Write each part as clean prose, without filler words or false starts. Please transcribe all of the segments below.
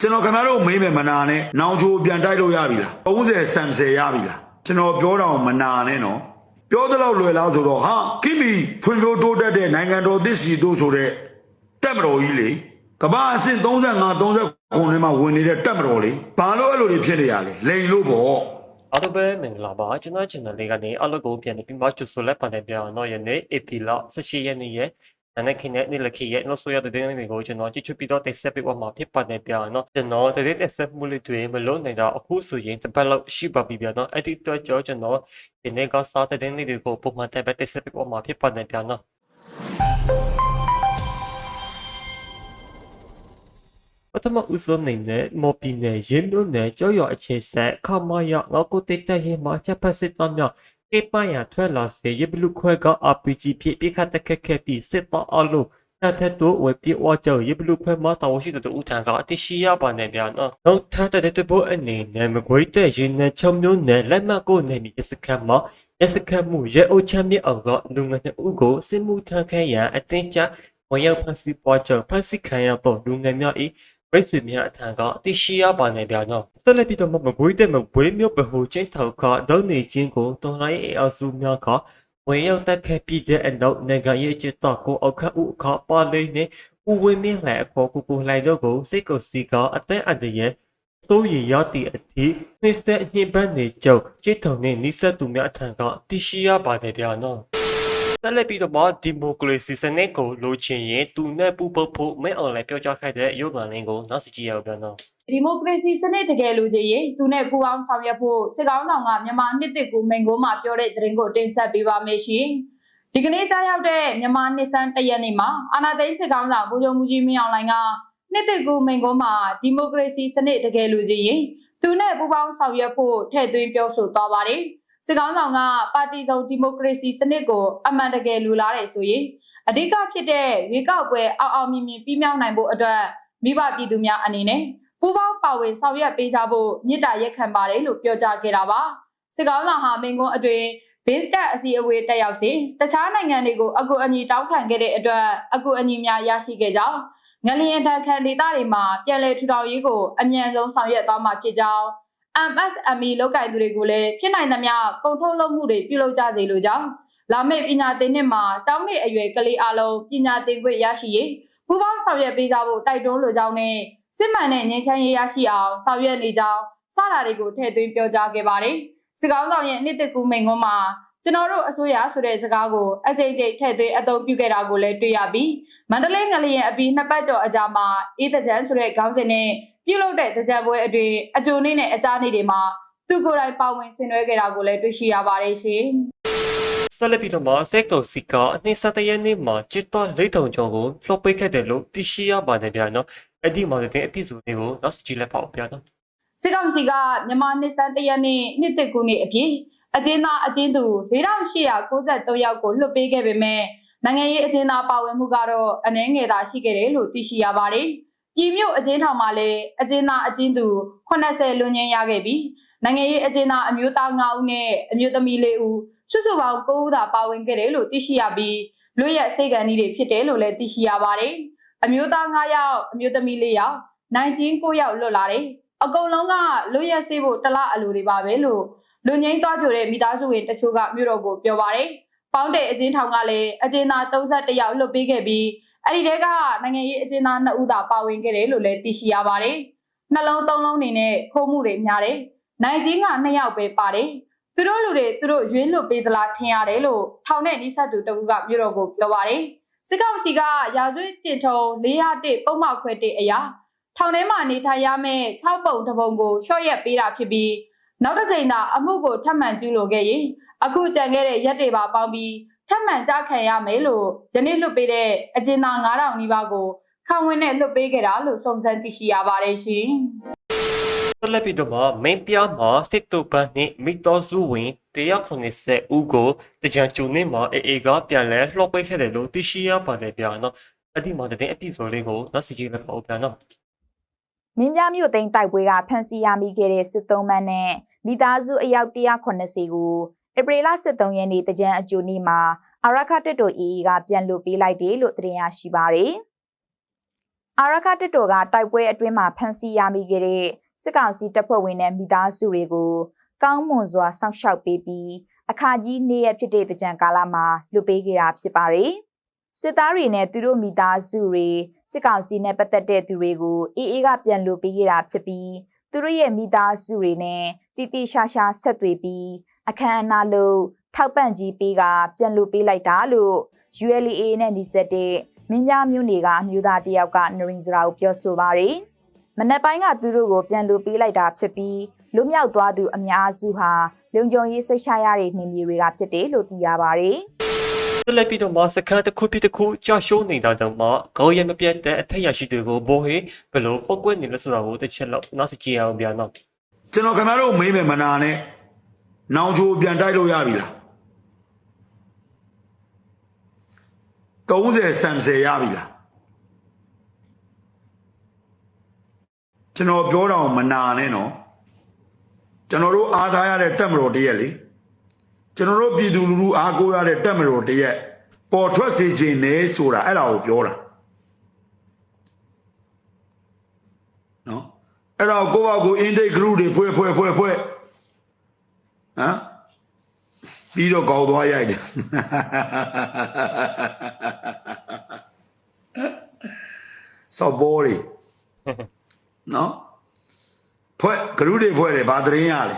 ကျွန်တော်ခင်ဗျားတို့မေးမယ်မနာနဲ့နောင်ချိုပြန်တိုက်လို့ရပြီလား30ဆန်10ရပြီလားကျွန်တော်ပြောတော့မနာနဲ့နော်ပြောသလောက်လွယ်လားဆိုတော့ဟာခိမီဖွံ့ဖြိုးတိုးတက်တဲ့နိုင်ငံတော်သစ်စီတို့ဆိုတဲ့တက်မတော်ကြီးလေကမ္ဘာအဆင့်35 39ခုနဲ့မှဝင်နေတဲ့တက်မတော်လေဘာလို့အဲ့လိုတွေဖြစ်နေရလဲလိန်လို့ပေါ့အားလုံးပဲမင်္ဂလာပါကျွန်တော် channel လေးကနေအားလုံးကိုပြန်ပြီးမှကြိုဆိုလက်ပါတယ်ဗျာနော်ယနေ့ AP လ18ရက်နေ့ရဲ့နေ့ခင်းနဲ့နေ့လခေရဲ့နောက်ဆိုရတဲ့နေ့တွေကိုကျွန်တော်ကြည့်ချပြီးတော့တက်ဆက်ပေးမှာဖြစ်ပါတယ်ဗျာနော်ကျွန်တော်တရက်တက်ဆက်မှုလေးတွေမလုံးနိုင်တော့အခုဆိုရင်တစ်ပတ်လောက်ရှိပါပြီဗျာနော်အဲ့ဒီတော့ကျွန်တော်ဒီနေ့ကစားတဲ့နေ့တွေကိုပုံမှန်တက်ဆက်ပေးမှာဖြစ်ပါတယ်ဗျာနော်ပထမဦးဆုံးအနေနဲ့မော်ပီနယ်ရင်းမြို့နယ်ကျောက်ရွာအခြေဆက်ခမာရငေါကိုတိတ်တဲ့ရင်မှာချက်ဖက်စစ်သားများအေးပန်းရထွက်လာစေရဘလူခွဲက RPG ဖြစ်ပြခတ်တက်ခက်ပြီးစစ်သားအလုံးတတ်တို့ဝယ်ပြေဝါကြောရဘလူခွဲမှာတာဝန်ရှိတဲ့ဦးထံကအတိရှိရပါနေဗျာနော်နောက်ထပ်တဲ့ဘောအနေနဲ့မကွေးတဲ့ရင်းနယ်ချုံမျိုးနယ်လက်မှတ်ကိုနေပြီးစခန်းမှာစခန်းမှုရဲအုပ်ချမ်းမြေအောင်ကလူငယ်2ဦးကိုစစ်မှုထမ်းခဲရန်အသင်းချဝင်ရောက်ဖန်ဆီးပွားကြောဖန်ဆီးခံရတော့လူငယ်များ၏မိတ်ဆွေများအထံကအတိရှိရပါနေဗျာနော်ဆက်လက်ပြီးတော့မကွေးတဲ့မကွေးမျိုးဗဟိုချင်းထောက်ကဒေါနေချင်းကိုတော်လိုင်းအအစုများကဝင်ရောက်တက်ခဲ့ပြီးတဲ့အနောက်နိုင်ငံရေးချစ်တော့ကိုအခါဥအခါပါလိမ့်နဲ့ဦးဝင်းမြင့်လှဲအခေါ်ကိုလှိုင်တော့ကိုစိတ်ကိုစီကအသက်အန္တရာယ်စိုးရိမ်ရသည့်အထိနှိစက်အညစ်ပတ်နေကြောက်ချစ်ထုံနဲ့နိစက်သူများအထံကတိရှိရပါနေဗျာနော်ဆက်လက်ပြီးတော့ဒီမိုကရေစီစနစ်ကိုလိုချင်ရင်သူနဲ့ပူပုတ်ဖို့မဲအွန်လိုင်းပြောကြားခဲ့တဲ့ရုပ်သံလင်းကိုနောက်ကြည့်ရအောင်ဗျာနော်ဒီမိုကရေစီစနစ်တကယ်လိုချင်ရင်သူနဲ့ပူးပေါင်းဆောင်ရွက်ဖို့စစ်ကောင်းဆောင်ကမြန်မာနှစ်တစ်ကူမိန်ကိုမှပြောတဲ့သတင်းကိုတင်ဆက်ပေးပါမယ်ရှင်ဒီကနေ့ကြားရောက်တဲ့မြန်မာနှစ်ဆန်းတရက်နေ့မှာအာဏာသိမ်းစစ်ကောင်းဆောင်ဗိုလ်ချုပ်မှုကြီးမင်းအောင်လှိုင်ကနှစ်တစ်ကူမိန်ကိုမှဒီမိုကရေစီစနစ်တကယ်လိုချင်ရင်သူနဲ့ပူးပေါင်းဆောင်ရွက်ဖို့ထည့်သွင်းပြောဆိုသွားပါတယ်စစ်ကောင်းဆောင်ကပါတီစုံဒီမိုကရေစီစနစ်ကိုအမှန်တကယ်လိုလားတယ်ဆိုရင်အဓိကဖြစ်တဲ့ရွေးကောက်ပွဲအောင်မြင်ပြီးမြောက်နိုင်ဖို့အတွက်မိဘပြည်သူများအနေနဲ့ပူးပေါင်းပါဝင်ဆောင်ရွက်ပေးကြဖို့မြစ်တာရက်ခံပါတယ်လို့ပြောကြားခဲ့တာပါစစ်ကောင်းဆောင်ဟာမင်းကွန်းအတွင်းဘေးစတက်အစည်းအဝေးတက်ရောက်စဉ်တခြားနိုင်ငံတွေကိုအကူအညီတောင်းခံခဲ့တဲ့အတွက်အကူအညီများရရှိခဲ့ကြောင်းငလျင်တန်ခံဒေသတွေမှာပြည်လဲထူထောင်ရေးကိုအမြန်ဆုံးဆောင်ရွက်သွားမှာဖြစ်ကြောင်း MSME လောက်ကင်သူတွေကိုလည်းဖြစ်နိုင်သမျှကုန်ထုတ်လုပ်မှုတွေပြုလုပ်ကြစေလိုကြောင်းလာမယ့်ပညာသင်နှစ်မှာကျောင်းနေအရွယ်ကလေးအလုံးပညာသင်ခွင့်ရရှိရေးပူးပေါင်းဆောင်ရွက်ပေးကြဖို့တိုက်တွန်းလိုကြောင်းနဲ့စစ်မှန်တဲ့ငြိမ်းချမ်းရေးရရှိအောင်ဆောင်ရွက်နေကြောင်းစတာတွေကိုထည့်သွင်းပြောကြားခဲ့ပါတယ်စစ်ကောင်းဆောင်ရဲ့နှစ်သက်ကူမိန်ကွန်းမှာကျွန်တော်တို့အစိုးရဆိုတဲ့စကားကိုအကြိမ်ကြိမ်ထည့်သွင်းအသုံးပြုခဲ့တာကိုလည်းတွေ့ရပြီးမန္တလေးငလျင်အပြီးနှစ်ပတ်ကျော်အကြာမှာအေးတကြံဆိုတဲ့ခေါင်းစဉ်နဲ့ပြုလုပ်တဲ့တကြံပွဲအတွင်းအကျိုးနေ့နဲ့အကြားနေ့တွေမှာသူကိုယ်တိုင်ပါဝင်ဆင်နွှဲခဲ့တာကိုလည်းတွေ့ရှိရပါတယ်ရှင်ဆက်လက်ပြီးတော့စက်ကောင်စီကအနှစ်ဆက်တရနေ့မှာจิตတော်လိတ်ထုံကျော်ကိုလှော့ပိတ်ခဲ့တယ်လို့သိရှိရပါတယ်ဗျာနော်အဲ့ဒီမှာတဲ့အပီဆိုဒ်တွေကိုနောက်ကြည့်လိုက်ပါဦးဗျာနော်စစ်ကောင်စီကမြန်မာနှစ်ဆန်းတရက်နေ့နှစ်တစ်ကူနေ့အဖြစ်အကျဉ်းသားအကျဉ်းသူ4893ယောက်ကိုလွှတ်ပေးခဲ့ပေမဲ့နိုင်ငံရေးအကျဉ်းသားပါဝင်မှုကတော့အနည်းငယ်သာရှိခဲ့တယ်လို့သိရှိရပါတယ်ပြည်မြို့အကျဉ်းထောင်မှာလည်းအကျဉ်းသားအကျဉ်းသူ80လွန်ငင်းရခဲ့ပြီးနိုင်ငံရေးအကျဉ်းသားအမျိုးသား9ဦးနဲ့အမျိုးသမီး4ဦးစုစုပေါင်း9ဦးသာပါဝင်ခဲ့တယ်လို့သိရှိရပြီးလွတ်ရက်စိတ်ကံတွေဖြစ်တယ်လို့လည်းသိရှိရပါတယ်အမျိုးသား9ယောက်အမျိုးသမီး4ယောက်နိုင်ကျင်း9ယောက်လွတ်လာတယ်အကုန်လုံးကလွတ်ရက်စေဖို့တလအလိုတွေပါပဲလို့လူငိမ့်သွားကြတဲ့မိသားစုဝင်တချို့ကမြို့တော်ကိုပြောပါတယ်ပေါင်းတဲ့အကျဉ်းထောင်ကလည်းအကျဉ်းသား31ယောက်လွတ်ပေးခဲ့ပြီးအဲ့ဒီတဲကနိုင်ငံရေးအကျဉ်းသား2ဦးသာပါဝင်ခဲ့တယ်လို့လည်းသိရှိရပါတယ်နှလုံး3လုံးနေနဲ့ခိုးမှုတွေများတယ်နိုင်ကျင်းက2ယောက်ပဲပါတယ်သူတို့လူတွေသူတို့ရွေးလွတ်ပေးသလားထင်ရတယ်လို့ထောင်နဲ့နှိစက်သူတဦးကမြို့တော်ကိုပြောပါတယ်စစ်ကောင်စီကရာဇဝတ်ကျင့်ထုံး401ပုံမှန်ခွဲ1အရာထောင်ထဲမှာနေထိုင်ရမယ့်6ပုံတစ်ပုံကိုလျှော့ရက်ပေးတာဖြစ်ပြီးနောက်တစ်ချိန်သာအမှုကိုထပ်မံကျူးလွန်ခဲ့ရင်အခုကြံခဲ့တဲ့ရက်တွေပါပေါင်းပြီးထပ်မံကြားခံရမယ်လို့ယနေ့လွတ်ပေးတဲ့အကျဉ်းသား9000နီးပါးကိုခံဝင်နဲ့လွတ်ပေးခဲ့တာလို့စုံစမ်းသိရှိရပါတယ်ရှင်ဆက်လက်ပြီးတော့မင်းပြမှာစစ်တုပ်ပန်းနဲ့မိတော်စုဝင်190ဦးကိုတကြံကျုံနေမှာအေကပြန်လဲလှော့ပိတ်ခဲ့တယ်လို့သိရှိရပါတယ်ဗျာနော်အဲ့ဒီမှာတဲ့အပီဆိုဒ်လေးကိုနောက်စီကြည့်လိုက်ပါဦးဗျာနော်မင်းပြမြို့သိမ်းတိုက်ပွဲကဖမ်းဆီးရမိခဲ့တဲ့စစ်သုံးမန်းနဲ့မိသားစုအယောက်190ကိုဧပြီလ23ရက်နေ့တကြံအကျိုးနေ့မှာအာရခတက်တို AA ကပြန်လွှတ်ပေးလိုက်တယ်လို့သတင်းရရှိပါတယ် အာရခတစ်တော်ကတိုက်ပွဲအတွင်းမှာဖမ်းဆီးရမိခဲ့တဲ့စစ်ကောင်စီတပ်ဖွဲ့ဝင်တဲ့မိသားစုတွေကိုကောင်းမွန်စွာစောင့်ရှောက်ပေးပြီးအခါကြီးနေ့ရက်ဖြစ်တဲ့ကြံကာလမှာလွတ်ပေးခဲ့တာဖြစ်ပါတယ်။စစ်သားတွေနဲ့သူတို့မိသားစုတွေစစ်ကောင်စီနဲ့ပတ်သက်တဲ့သူတွေကိုအေးအေးကပြန်လွတ်ပေးခဲ့တာဖြစ်ပြီးသူတို့ရဲ့မိသားစုတွေနဲ့တီတီရှာရှာဆက်သွေးပြီးအခမ်းအနားလို့ထောက်ပံ့ကြီးပေးကပြန်လွတ်ပေးလိုက်တာလို့ ULA နဲ့နှိစက်တဲ့မင်းပြမြို့နယ်ကအမျိုးသားတယောက်ကနရင်စရာကိုပြောဆိုပါတယ်။မနက်ပိုင်းကသူတို့ကိုပြန်လွတ်ပေးလိုက်တာဖြစ်ပြီးလွတ်မြောက်သွားသူအများစုဟာလုံခြုံရေးစိတ်ချရတဲ့နေမြေတွေကဖြစ်တယ်လို့သိရပါတယ်။ ဆက်လက်ပြီးတော့မှစခန်းတစ်ခုပြီးတစ်ခုကြာရှုံးနေတာတော့မှခေါင်းရမပြတ်တဲ့အထက်ရရှိတွေကိုဘောဟေဘယ်လိုပောက်ကွက်နေလဲဆိုတာကိုတစ်ချက်လောက်နောက်စကြည့်အောင်ဗျာနော် ကျွန်တော်ခင်ဗျားတို့မေးမယ်မနာနဲ့နောင်ချိုပြန်တိုက်လို့ရပြီလား30ဆမ်ဆယ်ရပြီလားကျွန်တော်ပြောတာမနာနဲ့နော်ကျွန်တော်တို့အားထားရတဲ့တက်မတော်တရက်လေကျွန်တော်တို့ပြည်သူလူထုအားကိုးရတဲ့တက်မတော်တရက်ပေါ်ထွက်စေခြင်းနဲ့ဆိုတာအဲ့ဒါကိုပြောတာနော်အဲ့တော့ကိုယ့်ဘာကိုအင်ဒိတ်ဂရုတွေဖွဲ့ဟမ်ပြီးတော့ကောက်သွားရိုက်တယ်စော်ဘောတွေနော်ဖွဲ့ဂရုတွေဖွဲ့တယ်ဗာသတင်းရလေ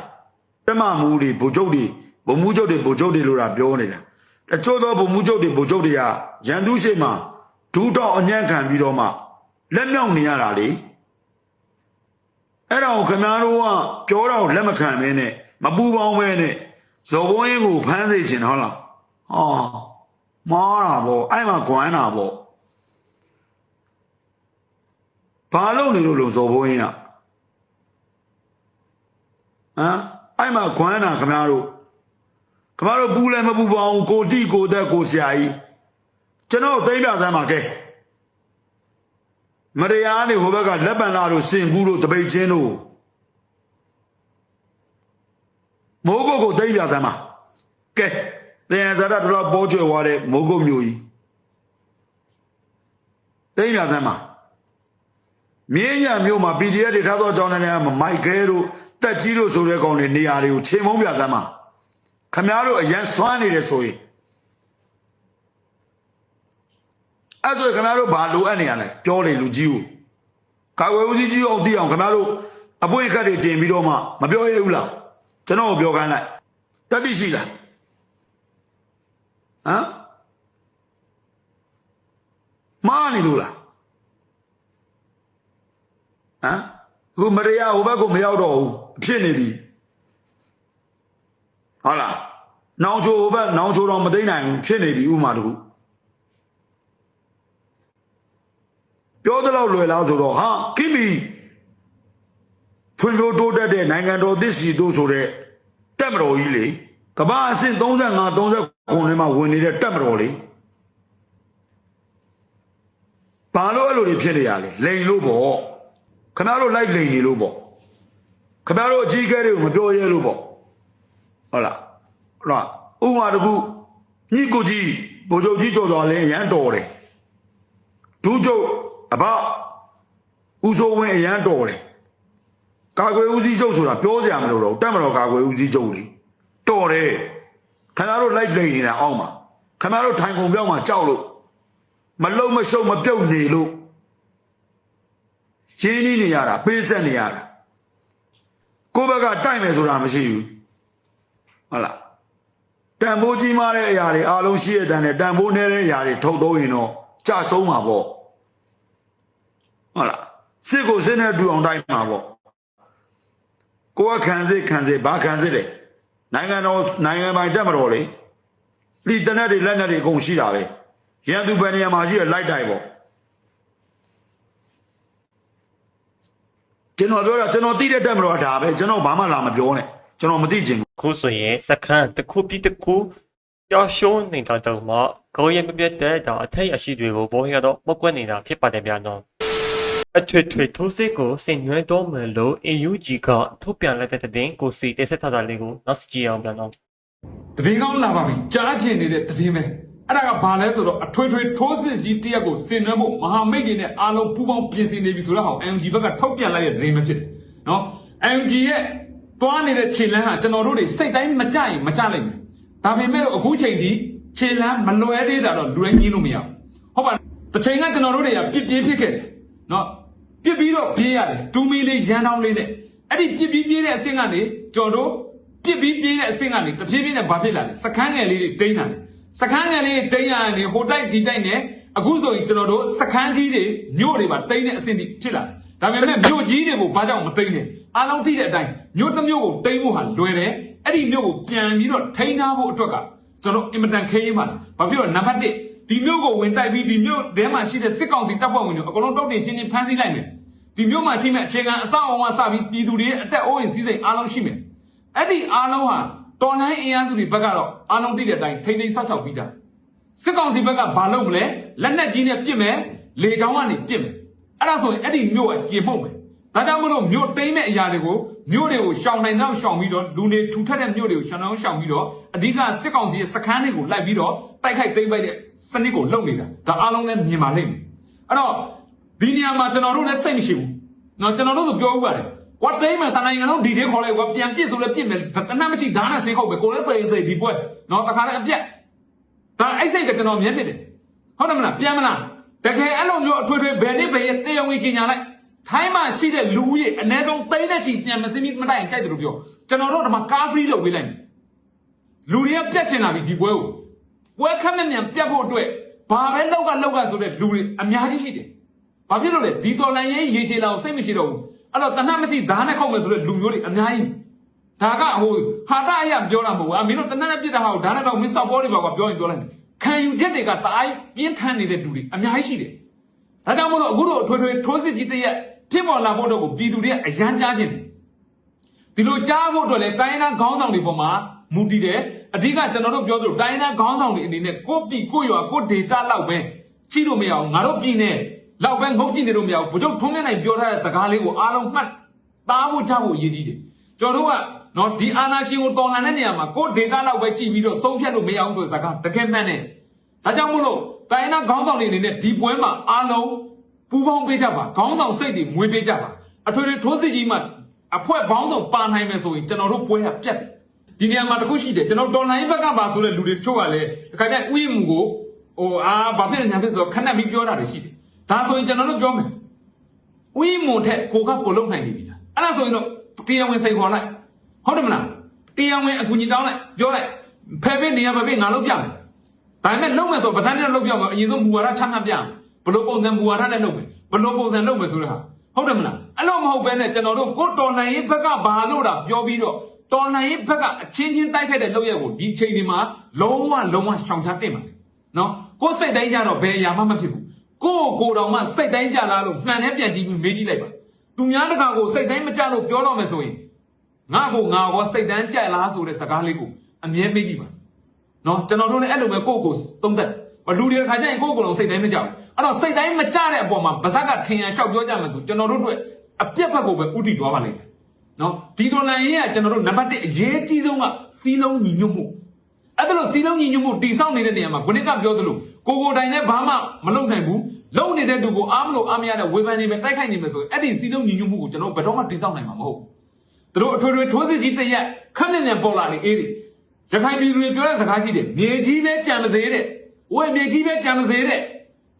တမမူတွေဘူချုပ်တွေဘုံမူချုပ်တွေဘူချုပ်တွေလို့တာပြောနေတာတချို့သောဘုံမူချုပ်တွေဘူချုပ်တွေကရန်သူရှိမှဒူးတော့အညံ့ခံပြီးတော့မှလက်မြောက်နေရတာလေအဲ့ဒါကိုခင်ဗျားတို့ကပြောတော့လက်မခံမဲနဲ့မပူပေါင်းမဲနဲ့ဇော်ဘုံရင်ကိုဖမ်းစေချင်ဟုတ်လားမားတာပေါ့အဲ့မှာကွမ်းတာပေါ့ဘာလို့နေလို့ဇော်ဘုံရင်ကအဲ့မှာခွမ်းတာခင်ဗျားတို့ပူလည်းမပူပါဘူးကိုတိကိုသက်ကိုဆရာကြီးကျွန်တော်သိမ့်ပြစမ်းပါကဲမရယားနေဟိုဘက်ကလက်ပံလာတို့စင်ကူးတို့တပိတ်ချင်းတို့မိုးကုတ်ကိုသိမ့်ပြစမ်းပါကဲတရားဇာတ်တော်ပေါ်ကျွယ်သွားတဲ့မိုးကုတ်မျိုးကြီးသိမ့်ပြစမ်းပါမြင်းညာမျိုးမှာ PDF တွေထားသောကြောင်းနဲ့မိုက်ခဲတို့တက်ကြီးတို့ဆိုတဲ့ကောင်တွေနေရာတွေကိုချိန်မုံပြသမ်းမှာခမားတို့အရန်စွမ်းနေတယ်ဆိုရင်အဲ့ဆိုခမားတို့ဘာလိုအပ်နေရလဲပြောလေလူကြီးကိုကာကွယ်ဦးစီးကြီးအောင်သိအောင်ခမားတို့အပွင့်ခတ်တွေတင်ပြီးတော့မှမပြောရဘူးလားကျွန်တော်ကိုပြောခိုင်းလိုက်တတိရှိလားမားနေလို့လားခုမရယာဟိုဘက်ကိုမရောက်တော့ဘူးဖြစ်နေပြီဟုတ်လားနောင်ချိုဟိုဘက်နောင်ချိုတော့မသိနိုင်ဘူးဖြစ်နေပြီဥမာတခုပြောသလောက်လွယ်လားဆိုတော့ခိမီဖွံ့ဖြိုးတိုးတက်တဲ့နိုင်ငံတော်သစ်စီတို့ဆိုတဲ့တက်မတော်ကြီးလေကမ္ဘာအဆင့်35 30ခုထဲမှာဝင်နေတဲ့တက်မတော်လေဘာလို့အဲ့လိုတွေဖြစ်နေရလဲလိန်လို့ပေါ့ခင်ဗျားတို့လိုက်လိန်နေလို့ပေါ့ခင်ဗျားတို့အကြီးအကဲတွေကိုမပြောရဲလို့ပေါ့ဟုတ်လားဥမာတခုညိကိုကြီးဗိုလ်ချုပ်ကြီးကြော်သွားလဲအရန်တော်တယ်ဒူးချုပ်အဘဦးစိုးဝင်းအရန်တော်တယ်ကာကွယ်ဦးစီးချုပ်ဆိုတာပြောစရာမလိုတော့တက်မတော်ကာကွယ်ဦးစီးချုပ်လေတော်တယ်ခင်ဗျားတို့လိုက်လိန်နေတာအောက်မှာခင်ဗျားတို့ထိုင်ကုန်ပြောင်းမှာကြောက်လို့မလုံမရှုံမပြုတ်နေလို့ရင်းနှီးနေရတာပေးဆက်နေရတာကိုယ့်ဘက်ကတိုက်မယ်ဆိုတာမရှိဘူးဟုတ်လားတန်ဖိုးကြီးမားတဲ့အရာတွေအားလုံးရှိရတဲ့တန်ဖိုးနည်းတဲ့အရာတွေထုတ်သုံးရင်တော့ကြဆုံးမှာပေါ့ဟုတ်လားစစ်ကိုစစ်နဲ့တူအောင်တိုက်မှာပေါ့ကိုယ်ကခံစစ်ဘာခံစစ်လဲနိုင်ငံပိုင်တက်မတော်လေလိတနက်တွေလက်နက်တွေအကုန်ရှိတာပဲရန်သူဘယ်နေရာမှာရှိရလိုက်တိုက်ပေါ့ကျွန်တော်ပြောတာကျွန်တော်သိတဲ့တက်မတော်ဒါပဲကျွန်တော်ဘာမှလာမပြောနဲ့ကျွန်တော်မသိချင်ဘူး ခုဆိုရင်စခန်းတစ်ခုပြီးတစ်ခုကြာရှုံးနေတာတော့မှခေါင်းရမပြတ်တဲ့အထက်ရရှိတွေကိုဘောဟေကတော့ပောက်ကွက်နေတာဖြစ်ပါတယ်ဗျာနော်အထွေထွေထိုးစစ်ကိုဆင်နွှဲတော့မယ်လို့ AUG ကထုတ်ပြန်လိုက်တဲ့တဲ့ကိုစီတက်ဆက်ထားတာလေးကိုနောက်ကြည့်အောင်ဗျာနော် တည်င်းကောင်းလာပါပြီကြားချင်နေတဲ့တည်င်းပဲ အဲ့ဒါကဘာလဲဆိုတော့အထွေထွေထိုးစစ်ကြီးတရက်ကိုဆင်နွှဲဖို့မဟာမိတ်တွေနဲ့အားလုံးပူးပေါင်းပြင်ဆင်နေပြီဆိုတော့ဟောင်း MG ဘက်ကထုတ်ပြန်လိုက်တဲ့ဒရင်ပဲဖြစ်တယ်နော် MG ရဲ့တွားနေတဲ့ခြေလမ်းဟာကျွန်တော်တို့တွေစိတ်တိုင်းမကြရင်မကြနိုင်ဘူးဒါပေမဲ့အခုချိန်ဒီခြေလမ်းမလွဲသေးတာတော့လူတိုင်းကြီးလို့မရဘူးဟုတ်ပါတစ်ချိန်ကကျွန်တော်တို့တွေကပြစ်ပြေးဖြစ်ခဲ့တယ်နော်ပြစ်ပြီးတော့ပြေးရတယ်တူမီလေးရန်တောင်းလေးနဲ့အဲ့ဒီပြစ်ပြီးပြေးတဲ့အဆင့်ကနေကျွန်တော်တို့ပြစ်ပြီးပြေးတဲ့အဆင့်ကနေတဖြည်းဖြည်းနဲ့ဘာဖြစ်လာလဲစခန်းငယ်လေးတွေတိန်းလာတယ်စခန်းငယ်လေးတိန်းရနေဟိုတိုက်ဒီတိုက်နဲ့အခုဆိုရင်ကျွန်တော်တို့စခန်းကြီးတွေမြို့တွေပါတိန်းတဲ့အဆင့်တွေဖြစ်လာတယ်ဒါပေမဲ့မြို့ကြီးတွေကိုဘာကြောင့်မတိန်းလဲအားလုံးသိတဲ့အတိုင်းမြို့တစ်မြို့ကိုတိန်းဖို့ဟာလွယ်တယ်အဲ့ဒီမြို့ကိုပြန်ပြီးတော့ထိန်းထားဖို့အတွက်ကကျွန်တော်အင်မတန်ခဲရင်ပါတယ်ဘာဖြစ်လို့နံပါတ်1ဒီမြို့ကိုဝင်တိုက်ပြီးဒီမြို့ထဲမှာရှိတဲ့စစ်ကောင်စီတပ်ဖွဲ့ဝင်တွေအကုန်လုံးတုတ်တင်ရှင်းရှင်းဖမ်းဆီးလိုက်မယ်ဒီမြို့မှာရှိမဲ့အခြေခံအဆောက်အအုံကစပြီးပြည်သူတွေရဲ့အတက်အိုးရင်စည်းစိမ်အားလုံးရှိမယ်အဲ့ဒီအားလုံးဟာတော်လိုင်းအင်အားစုတွေဘက်ကတော့အားလုံးသိတဲ့အတိုင်းထိန်းသိမ်းဆောက်ရှောက်ပြီးတာစစ်ကောင်စီဘက်ကဘာလုပ်မလဲလက်နက်ကြီးနဲ့ပစ်မယ်လေကြောင်းကနေပစ်မယ်အဲ့ဒါဆိုရင်အဲ့ဒီမြို့ကကြေမှုတ်မယ်ဒါကြောင့်မလို့မြို့တိမ့်မဲ့အရာတွေကိုမြို့တွေကိုရှောင်နိုင်တော့ရှောင်ပြီးတော့လူနေထူထပ်တဲ့မြို့တွေကိုရှောင်နိုင်ရှောင်ပြီးတော့အဓိကစစ်ကောင်စီရဲ့စခန်းတွေကိုလိုက်ပြီးတော့တိုက်ခိုက်သိမ်းပိုက်တဲ့စနစ်ကိုလုပ်နေတာဒါအားလုံးလည်းမြင်ပါလိမ့်မယ်အဲ့တော့ဒီနေရာမှာကျွန်တော်တို့လည်းစိတ်မရှိဘူးနော်ကျွန်တော်တို့ဆိုပြောဥပါတယ်ကွာတိမ့်မဲ့တနိုင်ငံလုံးဒီသေးခေါ်လိုက်ကွာပြန်ပြစ်ဆိုလည်းပြစ်မယ်တနတ်မရှိဓာတ်နဲ့ဆေးခုတ်ပဲကိုလည်းသေဒီပွဲနော်တခါလည်းအပြက်ဒါအဲ့စိတ်ကကျွန်တော်မြင်ဖြစ်တယ်ဟုတ်တယ်မလားပြန်မလားတကယ်အဲ့လိုမျိုးအထွေထွေဘယ်နည်းဘယ်ရဲ့တရားဝင်ကြီးညာလိုက်ထိုင်းမှာရှိတဲ့လူဦးရေအနည်းဆုံးသိန်းနဲ့ချီပြန်မစင်းပြီးမတိုင်ကြိုက်တယ်လို့ပြောကျွန်တော်တို့ဒီမှာကားဖရီးလုပ်ပေးလိုက်မယ်လူတွေကပြတ်ချင်လာပြီဒီပွဲကိုပွဲခက်မဲ့မြန်ပြတ်ဖို့အတွက်ဘာပဲလောက်ကဆိုတဲ့လူတွေအများကြီးရှိတယ်ဘာဖြစ်လို့လဲဒီတော်လန်ရေးရေချေလာကိုစိတ်မရှိတော့ဘူးအဲ့တော့တနတ်မရှိဓာတ်နဲ့ခောက်မယ်ဆိုတဲ့လူမျိုးတွေအများကြီးဒါကဟိုဟာတာအရာပြောတာမဟုတ်ဘူးမင်းတို့တနတ်နဲ့ပြစ်တာဟာကိုဓာတ်နဲ့တော့မင်းစောက်ပေါ်တွေပါကွာပြောရင်ပြောလိုက်မယ်ခံယူချက်တွေကတအားပြင်းထန်နေတဲ့လူတွေအများကြီးရှိတယ်ဒါကြောင့်မို့လို့အခုတို့အထွေထွေထိုးစစ်ကြီးတရက်ဖြစ်ပေါ်လာဖို့တော့ကိုပြည်သူတွေကအရန်ကြားခြင်းဒီလိုကြားဖို့အတွက်လည်းတိုင်းသားခေါင်းဆောင်တွေပေါ်မှာမူတည်တယ်အဓိကကျွန်တော်တို့ပြောသလိုတိုင်းသားခေါင်းဆောင်တွေအနေနဲ့ကိုပြည်ကိုရွာကိုဒေတာလောက်ပဲကြည့်လို့မရအောင်ငါတို့ပြည်နယ်လောက်ပဲငုံကြည့်နေလို့မရဘူးဘုချုပ်ထုံးမြင့်နိုင်ပြောထားတဲ့စကားလေးကိုအားလုံးမှတ်သားဖို့ချဖို့အရေးကြီးတယ်ကျွန်တော်တို့ကနော်ဒီအာနာရှင်ကိုတော်လှန်တဲ့နေရာမှာကိုဒေတာလောက်ပဲကြည့်ပြီးတော့ဆုံးဖြတ်လို့မရဘူးဆိုတဲ့စကားတကယ်မှန်တယ်ဒါကြောင့်မို့လို့တိုင်းသားခေါင်းဆောင်တွေအနေနဲ့ဒီပွဲမှာအားလုံးပူပေါင်းပေးကြပါခေါင်းဆောင်စိတ်တွေမွေးပေးကြပါအထွေထွေထိုးစစ်ကြီးမှာအဖွဲ့ဘောင်းဆောင်ပါနိုင်မယ်ဆိုရင်ကျွန်တော်တို့ပွဲကပြတ်တယ်ဒီနေရာမှာတခုရှိတယ်ကျွန်တော်တော်လိုင်းဘက်ကပါဆိုတဲ့လူတွေတချို့ကလည်းတခါကျဥယျာဉ်မူကိုဘာဖြစ်လဲညာဖြစ်ဆိုတော့ခဏပြီးပြောတာတွေရှိတယ်ဒါဆိုရင်ကျွန်တော်တို့ပြောမယ်ဥယျာဉ်မူထက်ကိုကပိုလုံနိုင်နေပြီလားအဲ့ဒါဆိုရင်တော့တရားဝင်စိတ်ခေါ်လိုက်ဟုတ်တယ်မလားတရားဝင်အကူညီတောင်းလိုက်ပြောလိုက်ဖယ်ပေးနေရပါပေးငါလုပ်ပြမယ်ဒါပေမဲ့လုံမယ်ဆိုဗဒန်းနဲ့လုပ်ပြမယ်အရင်ဆုံးမူဝါဒချမှတ်ပြမယ်ဘလို့ပုံစံမူဝါဒနဲ့လုပ်မယ်ဘလို့ပုံစံလုပ်မယ်ဆိုတဲ့ဟာဟုတ်တယ်မလားအဲ့လိုမဟုတ်ဘဲနဲ့ကျွန်တော်တို့ကိုတော်လှန်ရေးဘက်ကဘာလို့တာပြောပြီးတော့တော်လှန်ရေးဘက်ကအချင်းချင်းတိုက်ခိုက်တဲ့လုပ်ရက်ကိုဒီအချိန်ဒီမှာလုံးဝရှောင်ချတင်ပါတယ်နော်ကိုစိတ်တိုင်းကြတော့ဘယ်အရာမှမဖြစ်ဘူးကိုတော်မှစိတ်တိုင်းကြလားလို့မှန်တယ်ပြန်ကြည့်ပြီးမေးကြည့်လိုက်ပါသူများတကာကိုစိတ်တိုင်းမကြလို့ပြောတော့မယ်ဆိုရင်ငါကောစိတ်တိုင်းကြလားဆိုတဲ့စကားလေးကိုအမြဲမေးကြည့်ပါနော်ကျွန်တော်တို့လည်းအဲ့လိုပဲကိုသုံးသက်လူတွေခါကျရင်ကိုလုံးစိတ်တိုင်းမကြဘူးအဲ့တော့စိတ်တိုင်းမကြတဲ့အပေါ်မှာဗဇက်ကထင်ရလျှောက်ပြောကြမယ်ဆိုကျွန်တော်တို့အတွက်အပြက်ဘက်ကိုပဲဥတီသွားပါလိမ့်မယ်နော်ဒီဒေါ်လာရေးကကျွန်တော်တို့နံပါတ်1အရေးကြီးဆုံးကစီးလုံးညီညွတ်မှုအဲ့ဒါလို့စီးလုံးညီညွတ်မှုတိစောက်နေတဲ့နေရာမှာခုနကပြောသလိုကိုတိုင်နဲ့ဘာမှမလုပ်နိုင်ဘူးလုံနေတဲ့သူကိုအားမလို့အားမရတဲ့ဝေဖန်နေပဲတိုက်ခိုက်နေမယ်ဆိုရင်အဲ့ဒီစီးလုံးညီညွတ်မှုကိုကျွန်တော်ဘယ်တော့မှတိစောက်နိုင်မှာမဟုတ်ဘူးသူတို့အထွေထွေထိုးစစ်ကြီးတရက်ခက်နေပေါ်လာနေအေးဒီရခိုင်ပြည်သူတွေပြောတဲ့စကားရှိတယ်မြေကြီးပဲကြံမစေတဲ့ဝယ်မြေကြီးပဲကြံမစေတဲ့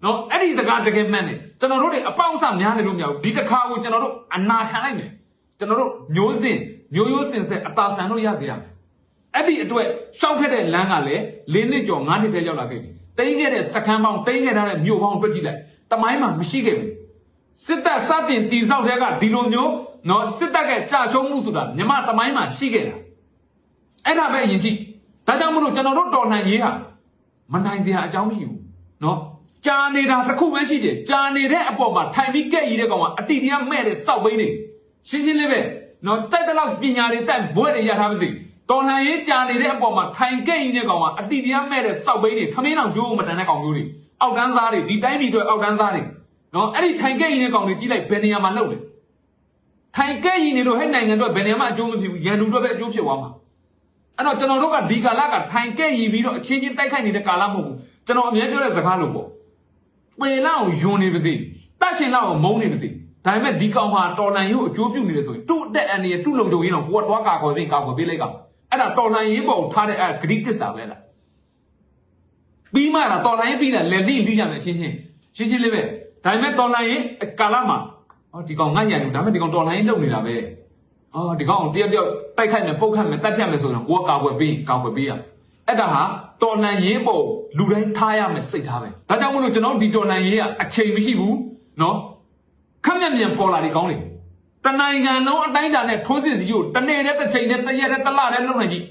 နော်အဲ့ဒီစကားတကယ်မှန်တယ်ကျွန်တော်တို့တွေအပေါင်းအစများနေလို့မရဘူးဒီတစ်ခါကိုကျွန်တော်တို့အနာခံလိုက်မယ်ကျွန်တော်တို့မျိုးရိုးစင်ဆက်အသာဆန်လို့ရစေရမယ်အဲ့ဒီအတွက်ရှောက်ခဲ့တဲ့လမ်းကလည်း၄နှစ်ကျော်၅နှစ်ထဲရောက်လာခဲ့ပြီတိန်းခဲ့တဲ့စခန်းပေါင်းတိန်းခဲ့တဲ့မြို့ပေါင်းတွက်ကြည့်လိုက်တမိုင်းမှာမရှိခဲ့ဘူးစစ်တပ်စတင်တည်ဆောက်တဲ့ကဒီလိုမျိုးနော်စစ်တပ်ကကြာရှုံးမှုဆိုတာမြမတမိုင်းမှာရှိခဲ့တာအဲ့ဒါပဲအရင်ကြည့်ဒါကြောင့်မလို့ကျွန်တော်တို့တော်လှန်ရေးဟာမနိုင်စရာအကြောင်းမရှိဘူးနော်ကြာနေတာတစ်ခုပဲရှိတယ်ကြာနေတဲ့အပေါ်မှာထိုင်ပြီးကဲ့ရည်တဲ့ကောင်ကအတိတရားမဲ့တဲ့စောက်ဘိန်းတွေရှင်းလေးပဲနော်တိုက်တဲ့လောက်ပညာတွေတိုက်ဘွဲ့တွေရထားပါစေတော်လှန်ရေးကြာနေတဲ့အပေါ်မှာထိုင်ကဲ့ရည်တဲ့ကောင်ကအတိတရားမဲ့တဲ့စောက်ဘိန်းတွေထမင်းအောင်ကြိုးမတန်တဲ့ကောင်မျိုးတွေအောက်တန်းစားတွေဒီတိုင်းပြည်တွေအောက်တန်းစားတွေနော်အဲ့ဒီထိုင်ကဲ့ရည်တဲ့ကောင်တွေကြီးလိုက်ဘယ်နေရာမှာလှုပ်လဲထိုင်ကဲ့ရည်နေလို့ဟဲ့နိုင်ငံတော့ဘယ်နေရာမှာအကျိုးမဖြစ်ဘူးရန်သူတော့ပဲအကျိုးဖြစ်သွားမှာအဲ့တော့ကျွန်တော်တို့ကဒီကာလကထိုင်ကဲ့ရည်ပြီးတော့အချင်းချင်းတိုက်ခိုက်နေတဲ့ကာလမဟုတ်ဘူး ကျွန်တော်အမြဲပြောတဲ့စကားလို့ပေါ့ပေလောက်ယွန်းနေပါစေတတ်ချင်လောက်မုန်းနေပါစေဒါပေမဲ့ဒီကောင်ဟာတော်လန်ရေးကိုအကျိုးပြုနေတယ်ဆိုရင်သူ့အတက်အန်ရဲ့သူ့လုံခြုံရေးတော့ကိုကတွားကာကွယ်ပေးလိုက်ကောင်အဲ့ဒါတော်လန်ရေးပေါ်ထားတဲ့အဲ့ဂရိတစ္ဆာပဲလားပြီးမှတော့တော်လန်ရေးပြီးတာလက်လိရမယ်ရှင်းလေးပဲဒါပေမဲ့တော်လန်ရေးကာလမှာဒီကောင်ငတ်ရတယ်ဒါပေမဲ့ဒီကောင်တော်လန်ရေးလုပ်နေတာပဲဒီကောင်တယောက်တိုက်ခိုက်မယ်ပုတ်ခတ်မယ်တတ်ဖြတ်မယ်ဆိုတော့ကိုကကာကွယ်ပေးရအဲ့ဒါဟာတော်လန်ရေးပေါ်လူတိုင်းထားရမယ်စိတ်ထားပဲဒါကြောင့်မို့လို့ကျွန်တော်ဒီတော်လန်ရေးကအချိန်မရှိဘူးနော်ခက်မြန်ပေါ်လာဒီကောင်းလေတနိုင်ငံလုံးအတိုင်းအတာနဲ့ထိုးစစ်စီကိုတနေ့တည်းတစ်ချိန်တည်းတရက်တည်းတစ်လတည်းလုပ်နိုင်ကြည့်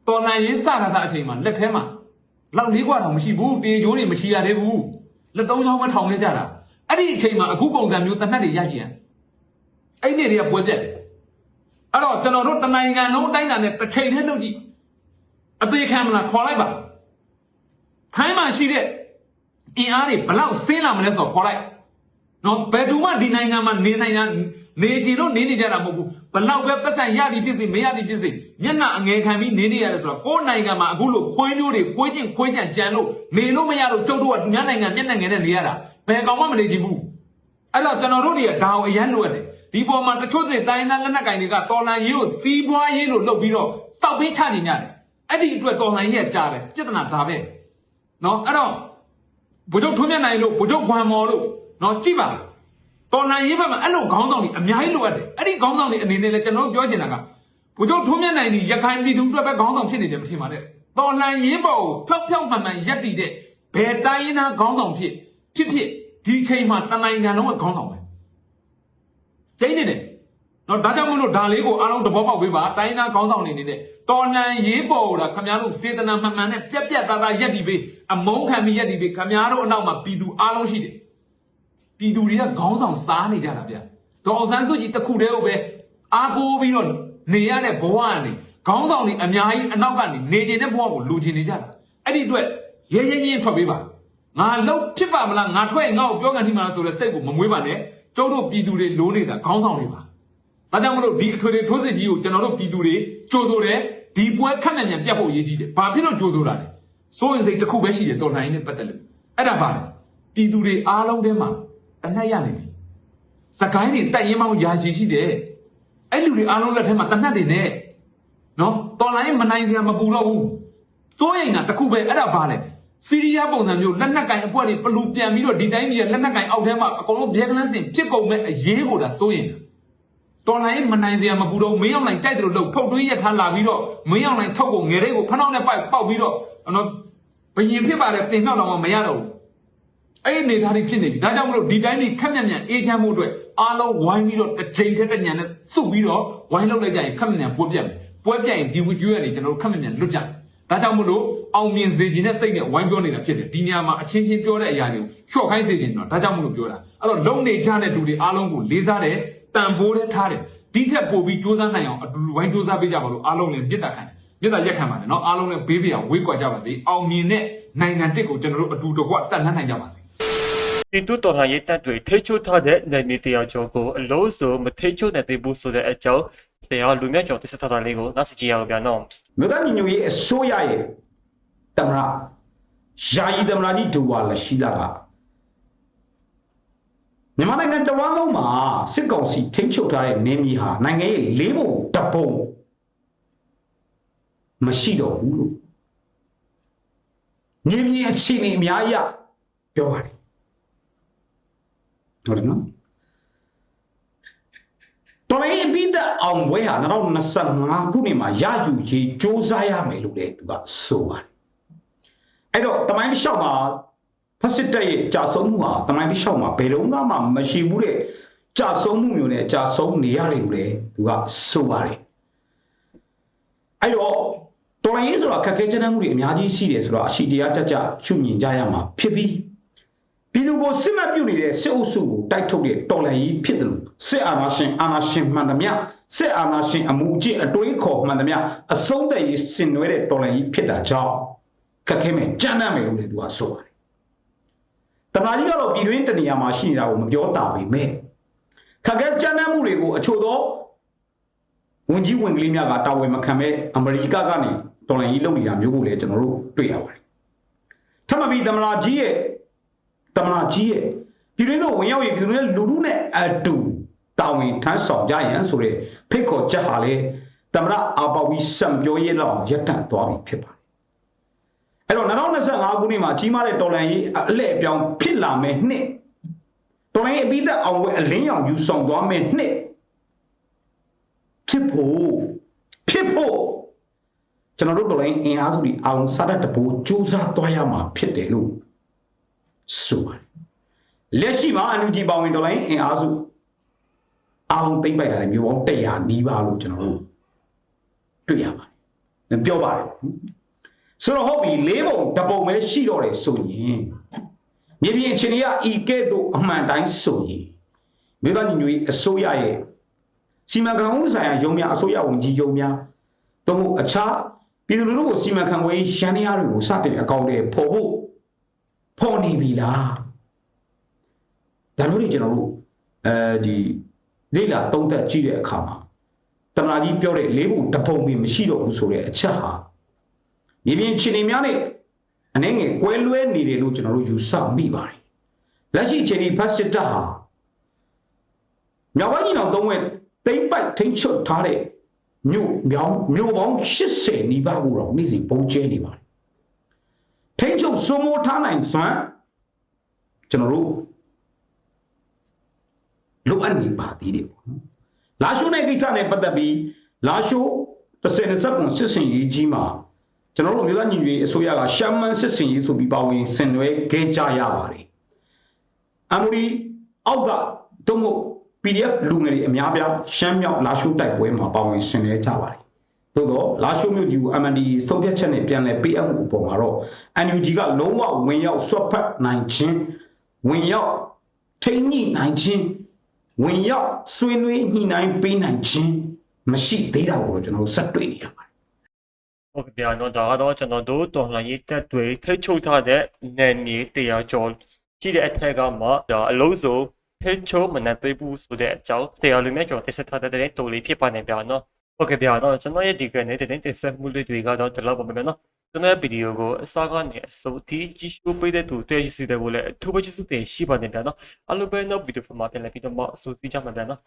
တော်လန်ရေးစတာအချိန်မှာလက်ထဲမှာလောက်လေးกว่าတော့မရှိဘူးတေရိုးတွေမရှိရသေးဘူးလက်သုံးချောင်းမထောင်ခဲ့ကြတာအဲ့ဒီအချိန်မှာအခုပုံစံမျိုးတနက်တွေရရှိရန်အဲ့ဒီတွေကပွဲပြက်တယ်အဲ့တော့ကျွန်တော်တို့တနိုင်ငံလုံးအတိုင်းအတာနဲ့တစ်ချိန်တည်းလုပ်ကြည့်အသေးခံမလားခေါ်လိုက်ပါထိုင်းမှာရှိတဲ့အင်အားတွေဘလောက်ဆင်းလာမလဲဆိုတော့ခေါ်လိုက်နော်ဘယ်သူမှဒီနိုင်ငံမှာနေကြည့်လို့နေကြတာမဟုတ်ဘူးဘလောက်ပဲပတ်စံရသည်ဖြစ်စေမရသည်ဖြစ်စေမျက်နှာအငယ်ခံပြီးနေရတယ်ဆိုတော့ကိုယ်နိုင်ငံမှာအခုလို့ခွေးမျိုးတွေခွေးကြံကြံလို့နေလို့မရလို့ကျုပ်တို့ကညနိုင်ငံမျက်နှာငယ်နဲ့နေရတာဘယ်ကောင်မှမနေကြည့်ဘူးအဲ့တော့ကျွန်တော်တို့တွေကဒါကိုအရန်လိုရတယ်ဒီပေါ်မှာတချို့တွေတိုင်းသားလက်နက်ကင်တွေကတော်လန်ရေးကိုစီးပွားရေးလို့လုပ်ပြီးတော့စောက်ပေးချနေကြတယ်အဲ့ဒီအတွက်တော်လန်ရေးကကြားတယ်ပြဿနာဒါပဲနော်အဲ့တော့ဗိုလ်ချုပ်ထွန်းမြတ်နိုင်လို့ဗိုလ်ချုပ်ဂွမ်မော်လို့နော်ကြည့်ပါတော်လန်ရေးဘက်မှာအဲ့လိုခေါင်းဆောင်တွေအများကြီးလိုအပ်တယ်အဲ့ဒီခေါင်းဆောင်တွေအနေနဲ့လည်းကျွန်တော်တို့ပြောချင်တာကဗိုလ်ချုပ်ထွန်းမြတ်နိုင်ဒီရခိုင်ပြည်သူအတွက်ပဲခေါင်းဆောင်ဖြစ်နေတယ်မထင်ပါနဲ့တော်လန်ရေးပေါ်ကိုဖြောက်မှန်ရက်တည်တဲ့ဘယ်တိုင်းရင်းသားခေါင်းဆောင်ဖြစ်ဒီချိန်မှာတနိုင်ငံလုံးကခေါင်းဆောင်ပဲကျင်းနေတယ်နော်ဒါကြောင့်မလို့ဒါလေးကိုအားလုံးသဘောပေါက်ပေးပါတိုင်းသားခေါင်းဆောင်နေနေတဲ့တော်လန်ရေးပေါ်တာခင်ဗျားတို့စေတနာမှန်နဲ့ပြက်သားရက်တည်ပေးအမုန်းခံပြီးရက်တည်ပေးခင်ဗျားတို့အနောက်မှာပြည်သူအားလုံးရှိတယ်ပြည်သူတွေကခေါင်းဆောင်စားနေကြတာဗျဒေါ်အောင်ဆန်းစုကြည်တခုတည်းကိုပဲအားကိုးပြီးတော့နေရတဲ့ဘဝကနေခေါင်းဆောင်တွေအများကြီးအနောက်ကနေနေကျင်တဲ့ဘဝကိုလူကျင်နေကြတာအဲ့ဒီအတွက်ရဲထွက်ပေးပါငါလုံးဖြစ်ပါမလားငါထွက်ရင်ငါ့ကိုပြောကန်ထိမှာဆိုတဲ့စိတ်ကိုမမွေးပါနဲ့ကျုပ်တို့ပြည်သူတွေလိုနေတာခေါင်းဆောင်တွေပါဒါကြောင့်မလို့ဒီအထွေထွေထိုးစစ်ကြီးကိုကျွန်တော်တို့ပြည်သူတွေကြိုဆိုတယ်ဒီပွဲခက်မြန်ပြတ်ဖို့အရေးကြီးတယ်ဘာဖြစ်လို့ကြိုဆိုတာလဲစိုးရင်စိတ်တစ်ခုပဲရှိတယ်တော်လှန်ရေးနဲ့ပတ်သက်လို့အဲ့ဒါပါလေပြည်သူတွေအားလုံးထဲမှာတနက်ရနေပြီစကိုင်းတွေတက်ရင်မောင်းယာရှိတယ်အဲ့လူတွေအားလုံးလက်ထဲမှာတနက်တွေနဲ့နော်တော်လိုင်းမနိုင်စရာမပူတော့ဘူးစိုးရင်ကတခုပဲအဲ့ဒါပါလေစီးရီးယားပုံစံမျိုးလက်နက်ကင်အဖွဲ့တွေပလူပြန်ပြီးတော့ဒီတိုင်းကြီးလက်နက်ကင်အောက်ထဲမှာအကုန်လုံးဘဲကလန်းစင်ဖြစ်ကုန်မဲ့အရေးကိုဒါစိုးရင်တော်လိုင်းမနိုင်စရာမပူတော့မင်းအောင်လိုက်တိုက်တယ်လို့ထုတ်တွေးရထားလာပြီးတော့မင်းအောင်လိုက်ထုတ်ကိုငယ်လေးကိုဖနှောက်နဲ့ပေါက်ပြီးတော့နော်ဘယင်ဖြစ်ပါတယ်တင်မြောက်တော့မရတော့ဘူးအဲ့ဒီနေသားတွေဖြစ်နေပြီဒါကြောင့်မလို့ဒီတိုင်းကြီးခက်မြန်အေးချမ်းမှုအတွက်အားလုံးဝိုင်းပြီးတော့တစ်ချိန်ထက်တစ်ညံနဲ့စုပြီးတော့ဝိုင်းလောက်လိုက်ကြရင်ခက်မြန်ပွဲပြတ်ရင်ဒီဝီကျွေးကနေကျွန်တော်တို့ခက်မြန်လွတ်ကြဒါကြောင့်မလို့အောင်မြင်စေခြင်းနဲ့စိတ်နဲ့ဝိုင်းပြောနေတာဖြစ်တယ်ဒီနေရာမှာအချင်းချင်းပြောတဲ့အရာတွေကိုရှော့ခိုင်းစေခြင်းတော့ဒါကြောင့်မလို့ပြောတာအဲ့တော့လုံနေကြတဲ့လူတွေအားလုံးကိုလေးစားတယ်တန်ဖိုးတဲ့ထားတယ်ဒီထက်ပိုပြီးစူးစမ်းနိုင်အောင်အတူတူဝိုင်းစူးစမ်းပေးကြပါလို့အားလုံးလည်းမြစ်တာခံတယ်မြစ်တာရက်ခံပါတယ်နော်အားလုံးလည်းဘေးပြအောင်ဝေးကွာကြပါစေအောင်မြင်တဲ့နိုင်ငံတစ်ကိုကျွန်တော်တို့အတူတကွတက်လှမ်းနိုင်ကြပါစေဒီတူတော်လှန်ရေးတပ်တွေထိချုပ်ထားတဲ့နယ်မြေတရားကျော်ကိုအလို့ဆိုမထိချုပ်နိုင်သေးဘူးဆိုတဲ့အကြောင်းဆရာလူမြတ်ကျော်တစ်စက်ထားတာလေးကိုနောက်စကြည့်ရအောင်ဗျာနော်မြို့သားညီညွတ်ရေးအစိုးရရဲ့တမရယာယီတမရဒီဒူဝါလရှိလာကမြန်မာနိုင်ငံတဝန်းလုံးမှာစစ်ကောင်စီထိချုပ်ထားတဲ့နယ်မြေဟာနိုင်ငံရဲ့လေးပုံတစ်ပုံမရှိတော့ဘူးလို့မြေမြေအခြေအနေအများကြီးပြောပါတယ်ဟုတ်တယ်နော်တော်လိုင်းပြီးတဲ့အောင်ဝဲဟာ2025ခုနှစ်မှာရယူရေးစ조사ရမယ်လို့လည်းသူကဆိုပါတယ်အဲ့တော့တမိုင်းတစ်လျှောက်မှာဖက်စစ်တပ်ရဲ့ကြာဆုံးမှုဟာတမိုင်းတစ်လျှောက်မှာဘယ်တော့မှမရှိဘူးတဲ့ကြာဆုံးမှုမျိုးနဲ့ကြာဆုံးနေရတယ်လို့လည်းသူကဆိုပါတယ်အဲ့တော့တော်လိုင်းဆိုတာခက်ခဲကြမ်းတမ်းမှုတွေအများကြီးရှိတယ်ဆိုတော့အရှိတရားကြရှုမြင်ကြရမှာဖြစ်ပြီးပြည်သူကိုစစ်မှတ်ပြုနေတဲ့စစ်အုပ်စုကိုတိုက်ထုတ်တဲ့တော်လှန်ရေးဖြစ်တယ်လို့စစ်အာဏာရှင်မှန်သမျှစစ်အာဏာရှင်အမှုအကျင့်အတွေးခေါ်မှန်သမျှအဆုံးသတ်ရေးဆင်နွှဲတဲ့တော်လှန်ရေးဖြစ်တာကြောင့်ခက်ခဲမဲ့ကြမ်းတမ်းမယ်လို့လည်းသူကဆိုပါတယ်။တမန်ကြီးကတော့ပြည်တွင်းတနေရာမှာရှိနေတာကိုမပြောတာပေမဲ့ခက်ခဲကြမ်းတမ်းမှုတွေကိုအချို့သောဝန်ကြီးဝန်ကလေးများကတာဝန်မခံမဲ့အမေရိကကနေတော်လှန်ရေးလုပ်နေတာမျိုးကိုလည်းကျွန်တော်တို့တွေ့ရပါတယ် မပြီးသမနာကြီးရဲ့ပြည်တွင်းသို့ဝင်ရောက်ရင်ပြည်သူတွေလူထုနဲ့အတူတာဝန်ထမ်းဆောင်ကြရန်ဆိုတဲ့ဖိတ်ခေါ်ချက်ဟာလေသမနာအာပေါပြီးစံပြောရေးလောက်ရပ်တန့်သွားပြီဖြစ်ပါတယ်အဲ့တော့2025ခုနှစ်မှာကြီးမားတဲ့တော်လှန်ရေးအလှည့်အပြောင်းဖြစ်လာမယ်နှစ်တော်လှန်ရေးအပြီးသက်အောင်ပွဲအလင်းရောင်ယူဆောင်သွားမယ်နှစ်ဖြစ်ဖို့ကျွန်တော်တို့တော်လှန်ရေးအင်အားစုတွေအောင်စားတဲ့တပိုးစူးစမ်းသွားရမှာဖြစ်တယ်လို့ဆိုပါတယ်လက်ရှိမှာအန်ယူဂျီပါဝင်တော်လိုင်းအင်အားစုအားလုံးသိမ့်ပိုက်တာလည်းမျိုးပေါင်း100နီးပါးလို့ကျွန်တော်တို့တွေ့ရပါတယ်ပြောပါတယ်ဆိုတော့ဟုတ်ပြီ၄ပုံတစ်ပုံပဲရှိတော့တယ်ဆိုရင်မြေပြင်အခြေအနေကဤကဲ့သို့အမှန်တိုင်းဆိုရင်မြို့သားညီညွတ်ရေးအစိုးရရဲ့စီမံခန့်ခွဲမှုဆိုင်ရာရုံးများအစိုးရဝန်ကြီးရုံးများတို့မို့အခြားပြည်သူလူထုကိုစီမံခန့်ခွဲရေးရန်တရားတွေကိုစတင်အကောင့်တွေဖော်နေပြီလားဒါမျိုးတွေကျွန်တော်တို့ဒီလေ့လာသုံးသပ်ကြည့်တဲ့အခါမှာတမနာကြီးပြောတဲ့၄ပုံတစ်ပုံပဲမရှိတော့ဘူးဆိုတဲ့အချက်ဟာမြေပြင်အခြေအနေများနဲ့အနေငယ်ကွဲလွဲနေတယ်လို့ကျွန်တော်တို့ယူဆမိပါတယ်လက်ရှိအခြေအနေဖတ်စစ်တပ်ဟာမြောက်ပိုင်းညီနောင်သုံးဝက်တိမ့်ပိုက်ထိန်းချုပ်ထားတဲ့မြို့ပေါင်း80နီးပါးကိုတော့နေ့စဉ်ပုံကျဲနေပါတယ်ထိန်းချုပ်စိုးမိုးထားနိုင်စွမ်းကျွန်တော်တို့လိုအပ်နေပါသေးတယ်ပေါ့နော်လာရှိုးနဲ့ကိစ္စနဲ့ပတ်သက်ပြီးလာရှိုး30ပုံစစ်စင်ရေးကြီးမှာကျွန်တော်တို့မြို့သားညီညွတ်ရေးအစိုးရကရှမ်းမန်းစစ်စင်ရေးဆိုပြီးပါဝင်ဆင်နွှဲခဲ့ကြရပါတယ်အမရီအောက်ကတုံးမို့ PDF လူငယ်တွေအများပြားရှမ်းမြောက်လာရှိုးတိုက်ပွဲမှာပါဝင်ဆင်နွှဲကြပါတယ်သို့တော့လာရှိုးမြို့ကြီးကို MND စုံဖြတ်ချက်နဲ့ပြန်လည်ပေးအပ်မှုအပေါ်မှာတော့ NUG ကလုံးဝဝင်ရောက်ဆွတ်ဖက်နိုင်ခြင်းဝင်ရောက်ထိန်းညှိနိုင်ခြင်းဝင်ရောက်ဆွေးနွေးညှိနှိုင်းပေးနိုင်ခြင်းမရှိသေးတာကိုကျွန်တော်တို့ဆက်တွေ့နေရပါတယ် ဟုတ်ကဲ့နော်ဒါကတော့ကျွန်တော်တို့တော်လှန်ရေးတပ်တွေထိချုပ်ထားတဲ့နယ်မြေတရားကျော်ရှိတဲ့အထက်ကမှဒါအလုံးစုံထိချုပ်မနှံပေးဘူးဆိုတဲ့အကြောင်းဆရာလူမြတ်ကျော်တက်ဆက်ထားတဲ့တိုလေးဖြစ်ပါနေပြနော်ဟုတ်ကဲ့နော်ကျွန်တော်ရဲ့ဒီကနေ့တင်ဆက်မှုလေးတွေကတော့ဒီလောက်ပါမယ်နော်ကျွန်တော်ရဲ့ဗီဒီယိုကိုအစကနေအဆုံးထိကြည့်ရှုပေးတဲ့သူတွေ့ရှိတဲ့ကိုလည်းအထူးပဲကျေးဇူးတင်ရှိပါနေပြနော်အလိုပဲနော်ဗီဒီယိုဖတ်မှာပြန်လည်ပြီးတော့မှအစိုးစီကြမှာပြန်နော်